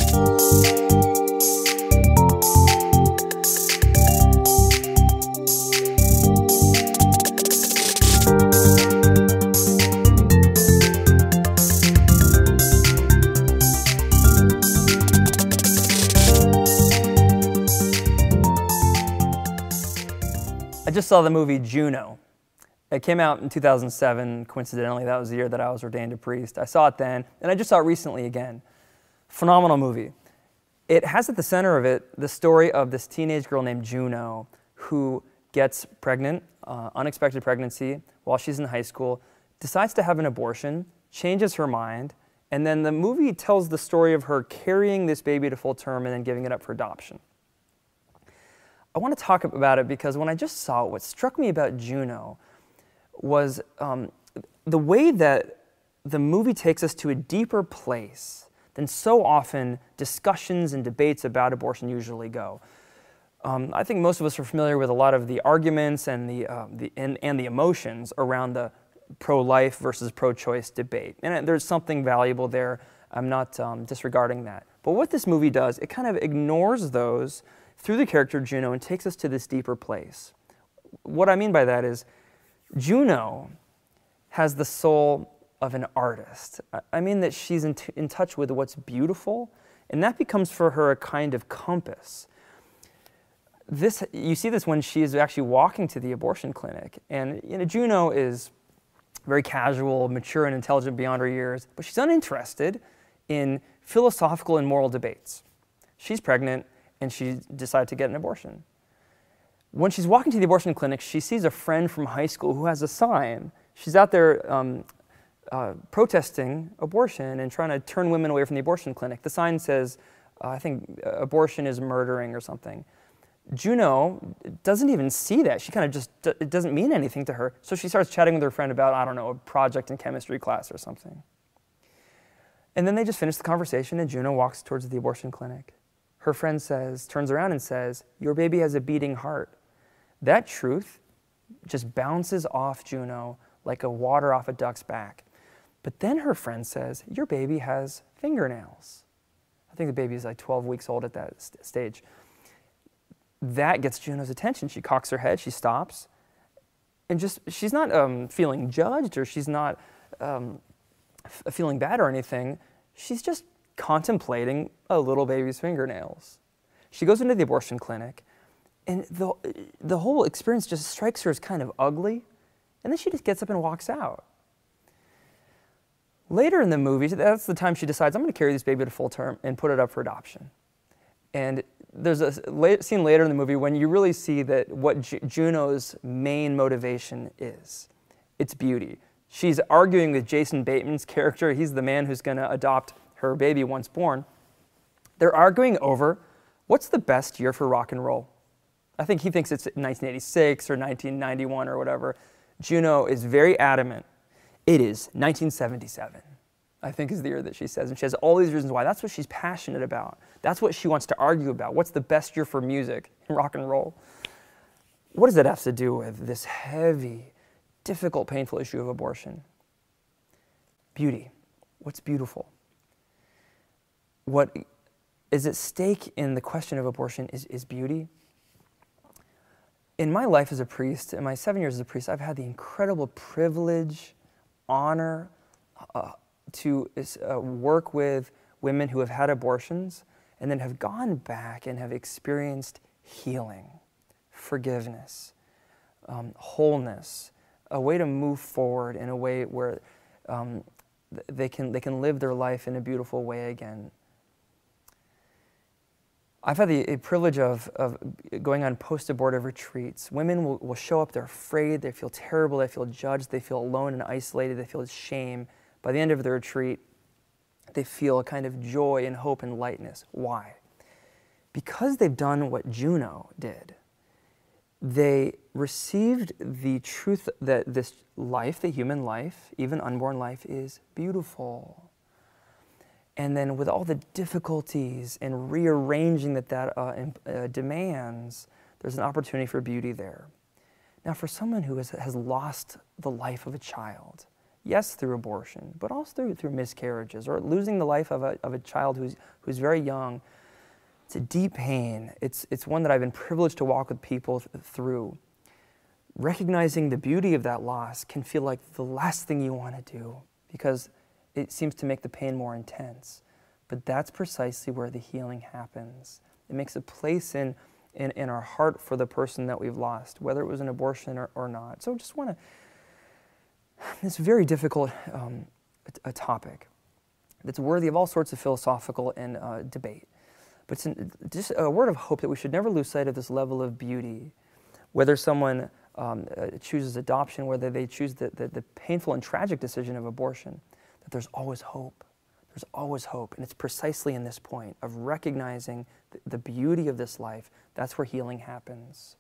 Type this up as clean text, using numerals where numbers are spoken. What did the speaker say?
I just saw the movie Juno. It came out in 2007. Coincidentally, that was the year that I was ordained a priest. I saw it then, and I just saw it recently again. Phenomenal movie. It has at the center of it the story of this teenage girl named Juno who gets pregnant, unexpected pregnancy, while she's in high school, decides to have an abortion, changes her mind, and then the movie tells the story of her carrying this baby to full term and then giving it up for adoption. I want to talk about it because when I just saw it, what struck me about Juno was the way that the movie takes us to a deeper place than so often discussions and debates about abortion usually go. I think most of us are familiar with a lot of the arguments and the emotions around the pro-life versus pro-choice debate. And there's something valuable there. I'm not disregarding that. But what this movie does, it kind of ignores those through the character Juno and takes us to this deeper place. What I mean by that is Juno has the soul of an artist. I mean that she's in touch with what's beautiful, and that becomes for her a kind of compass. You see this when she is actually walking to the abortion clinic. And Juno is very casual, mature, and intelligent beyond her years, but she's uninterested in philosophical and moral debates. She's pregnant, and she decided to get an abortion. When she's walking to the abortion clinic, she sees a friend from high school who has a sign. She's out there protesting abortion and trying to turn women away from the abortion clinic. The sign says, I think, abortion is murdering or something. Juno doesn't even see that. She kind of just, it doesn't mean anything to her. So she starts chatting with her friend about, I don't know, a project in chemistry class or something. And then they just finish the conversation and Juno walks towards the abortion clinic. Her friend turns around and says, your baby has a beating heart. That truth just bounces off Juno like a water off a duck's back. But then her friend says, your baby has fingernails. I think the baby is like 12 weeks old at that stage. That gets Juno's attention. She cocks her head, she stops, and she's not feeling judged or she's not feeling bad or anything. She's just contemplating a little baby's fingernails. She goes into the abortion clinic, and the whole experience just strikes her as kind of ugly, and then she just gets up and walks out. Later in the movie, that's the time she decides, I'm going to carry this baby to full term and put it up for adoption. And there's a scene later in the movie when you really see that what Juno's main motivation is. It's beauty. She's arguing with Jason Bateman's character. He's the man who's going to adopt her baby once born. They're arguing over what's the best year for rock and roll. I think he thinks it's 1986 or 1991 or whatever. Juno is very adamant. It is 1977, I think is the year that she says. And she has all these reasons why. That's what she's passionate about. That's what she wants to argue about. What's the best year for music and rock and roll? What does that have to do with this heavy, difficult, painful issue of abortion? Beauty. What's beautiful? What is at stake in the question of abortion is beauty. In my life as a priest, in my 7 years as a priest, I've had the incredible privilege, honor to work with women who have had abortions and then have gone back and have experienced healing, forgiveness, wholeness, a way to move forward in a way where they can live their life in a beautiful way again. I've had the privilege of going on post-abortive retreats. Women will show up, they're afraid, they feel terrible, they feel judged, they feel alone and isolated, they feel shame. By the end of the retreat, they feel a kind of joy and hope and lightness. Why? Because they've done what Juno did. They received the truth that this life, the human life, even unborn life, is beautiful. And then with all the difficulties and rearranging that demands, there's an opportunity for beauty there. Now for someone who has lost the life of a child, Yes, through abortion, but also through miscarriages or losing the life of a child who's very young. It's a deep pain. It's one that I've been privileged to walk with people through. Recognizing the beauty of that loss can feel like the last thing you want to do because it seems to make the pain more intense. But that's precisely where the healing happens. It makes a place in our heart for the person that we've lost, whether it was an abortion or not. So just want to, it's very difficult a topic that's worthy of all sorts of philosophical and debate. But it's just a word of hope that we should never lose sight of this level of beauty. Whether someone chooses adoption, whether they choose the painful and tragic decision of abortion, that there's always hope. There's always hope. And it's precisely in this point of recognizing the beauty of this life. That's where healing happens.